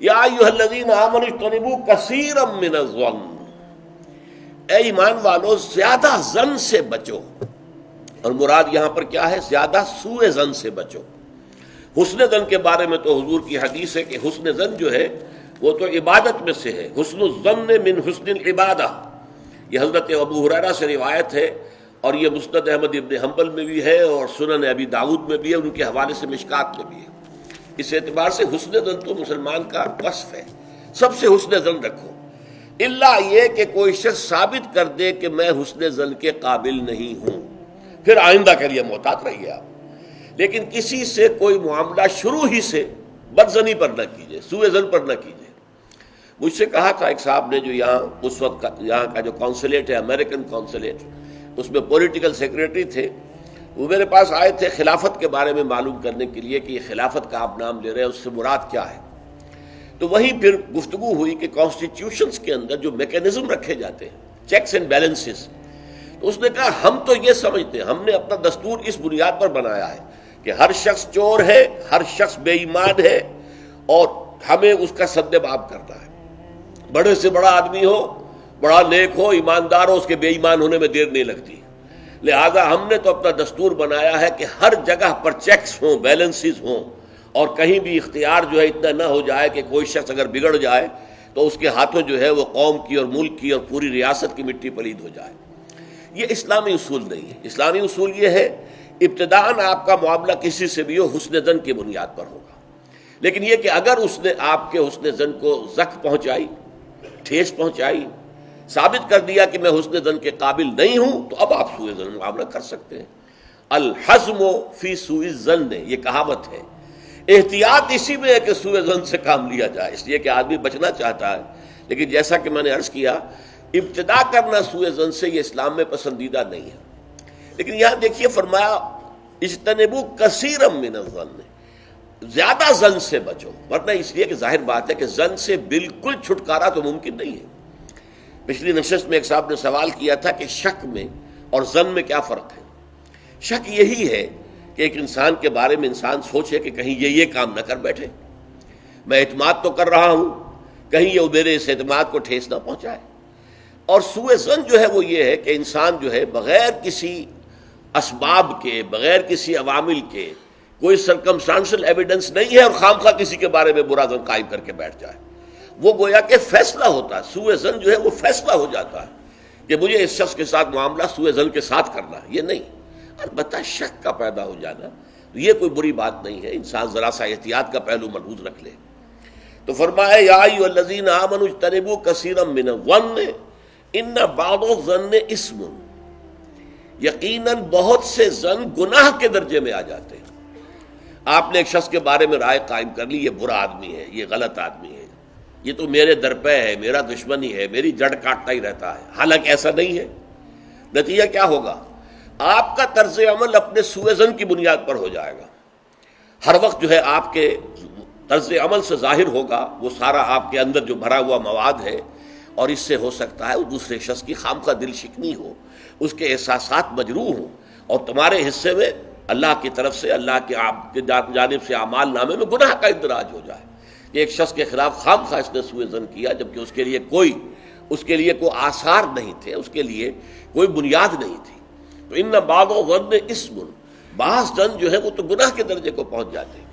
یا ایھا الذین آمنوا اجتنبوا کثیرا من الظن، اے ایمان والو زیادہ ظن سے بچو، اور مراد یہاں پر کیا ہے؟ زیادہ سوء ظن سے بچو۔ حسن ظن کے بارے میں تو حضور کی حدیث ہے کہ حسن ظن جو ہے وہ تو عبادت میں سے ہے، حسن الظن من حسن العبادہ، یہ حضرت ابو ہریرہ سے روایت ہے، اور یہ مسند احمد ابن حنبل میں بھی ہے اور سنن ابی داؤد میں بھی ہے، ان کے حوالے سے مشکات میں بھی ہے۔ اس اعتبار سے حسن ظن تو مسلمان کا وصف ہے، سب سے حسن ظن رکھو، الا یہ کہ کوئی شخص ثابت کر دے کہ میں حسن ظن کے قابل نہیں ہوں، پھر آئندہ کے لیے محتاط رہیے آپ۔ لیکن کسی سے کوئی معاملہ شروع ہی سے بدظنی پر نہ کیجیے، سوء ظن پر نہ کیجیے۔ مجھ سے کہا تھا ایک صاحب نے جو یہاں اس وقت یہاں کا جو کونسلیٹ ہے، امریکن کونسلیٹ، اس میں پولیٹیکل سیکریٹری تھے، وہ میرے پاس آئے تھے خلافت کے بارے میں معلوم کرنے کے لیے کہ یہ خلافت کا آپ نام لے رہے ہیں، اس سے مراد کیا ہے۔ تو وہیں پھر گفتگو ہوئی کہ کانسٹیٹیوشنز کے اندر جو میکینزم رکھے جاتے ہیں، چیکس اینڈ بیلنسز، تو اس نے کہا ہم تو یہ سمجھتے ہیں، ہم نے اپنا دستور اس بنیاد پر بنایا ہے کہ ہر شخص چور ہے، ہر شخص بے ایمان ہے، اور ہمیں اس کا سد باب کرنا ہے۔ بڑے سے بڑا آدمی ہو، بڑا نیک ہو، ایماندار ہو، اس کے بے ایمان ہونے میں دیر نہیں لگتی۔ لہذا ہم نے تو اپنا دستور بنایا ہے کہ ہر جگہ پر چیکس ہوں، بیلنسز ہوں، اور کہیں بھی اختیار جو ہے اتنا نہ ہو جائے کہ کوئی شخص اگر بگڑ جائے تو اس کے ہاتھوں جو ہے وہ قوم کی اور ملک کی اور پوری ریاست کی مٹی پلید ہو جائے۔ یہ اسلامی اصول نہیں ہے۔ اسلامی اصول یہ ہے ابتداءً آپ کا معاملہ کسی سے بھی ہو حسن ظن کی بنیاد پر ہوگا، لیکن یہ کہ اگر اس نے آپ کے حسن ظن کو زخم پہنچائی، ٹھیس پہنچائی، ثابت کر دیا کہ میں حسن ظن کے قابل نہیں ہوں، تو اب آپ سوء ظن معاملہ کر سکتے ہیں۔ الحزم فی سوء الظن، یہ کہاوت ہے۔ احتیاط اسی میں ہے کہ سوء ظن سے کام لیا جائے، اس لیے کہ آدمی بچنا چاہتا ہے، لیکن جیسا کہ میں نے عرض کیا ابتدا کرنا سوء ظن سے یہ اسلام میں پسندیدہ نہیں ہے۔ لیکن یہاں دیکھیے فرمایا اجتنبوا کثیرا من الظن، زیادہ ظن سے بچو، ورنہ اس لیے کہ ظاہر بات ہے کہ ظن سے بالکل چھٹکارا تو ممکن نہیں ہے۔ پچھلی نشست میں ایک صاحب نے سوال کیا تھا کہ شک میں اور ظن میں کیا فرق ہے؟ شک یہی ہے کہ ایک انسان کے بارے میں انسان سوچے کہ کہیں یہ کام نہ کر بیٹھے، میں اعتماد تو کر رہا ہوں، کہیں یہ میرے اس اعتماد کو ٹھیس نہ پہنچائے۔ اور سوء ظن جو ہے وہ یہ ہے کہ انسان جو ہے بغیر کسی اسباب کے، بغیر کسی عوامل کے، کوئی سرکمسٹانشل ایویڈنس نہیں ہے اور خام خواہ کسی کے بارے میں برا ظن قائم کر کے بیٹھ جائے، وہ گویا کہ فیصلہ ہوتا ہے۔ سوء ظن جو ہے وہ فیصلہ ہو جاتا ہے کہ مجھے اس شخص کے ساتھ معاملہ سوء ظن کے ساتھ کرنا ہے، یہ نہیں۔ البتہ شک کا پیدا ہو جانا یہ کوئی بری بات نہیں ہے، انسان ذرا سا احتیاط کا پہلو ملحوظ رکھ لے۔ تو فرمایا یا ایھا الذین آمنوا اجتنبوا کثیرا من الظن ان بعض الظن اثم، یقیناً بہت سے ظن گناہ کے درجے میں آ جاتے ہیں۔ آپ نے ایک شخص کے بارے میں رائے قائم کر لی، یہ برا آدمی ہے، یہ غلط آدمی ہے، یہ تو میرے درپے ہے، میرا دشمن ہی ہے، میری جڑ کاٹتا ہی رہتا ہے، حالانکہ ایسا نہیں ہے۔ نتیجہ کیا ہوگا؟ آپ کا طرز عمل اپنے سوء ظن کی بنیاد پر ہو جائے گا۔ ہر وقت جو ہے آپ کے طرز عمل سے ظاہر ہوگا وہ سارا آپ کے اندر جو بھرا ہوا مواد ہے، اور اس سے ہو سکتا ہے وہ دوسرے شخص کی خامخواہ دل شکنی ہو، اس کے احساسات مجروح ہوں، اور تمہارے حصے میں اللہ کی طرف سے، اللہ کی جانب سے اعمال نامے میں گناہ کا اندراج ہو جائے کہ ایک شخص کے خلاف خامخواہ اس نے سوء ظن کیا، جبکہ اس کے لیے کوئی آثار نہیں تھے، اس کے لیے کوئی بنیاد نہیں تھی۔ تو ان بعض الظن اثم، بعض ظن جو ہے وہ تو گناہ کے درجے کو پہنچ جاتے ہیں۔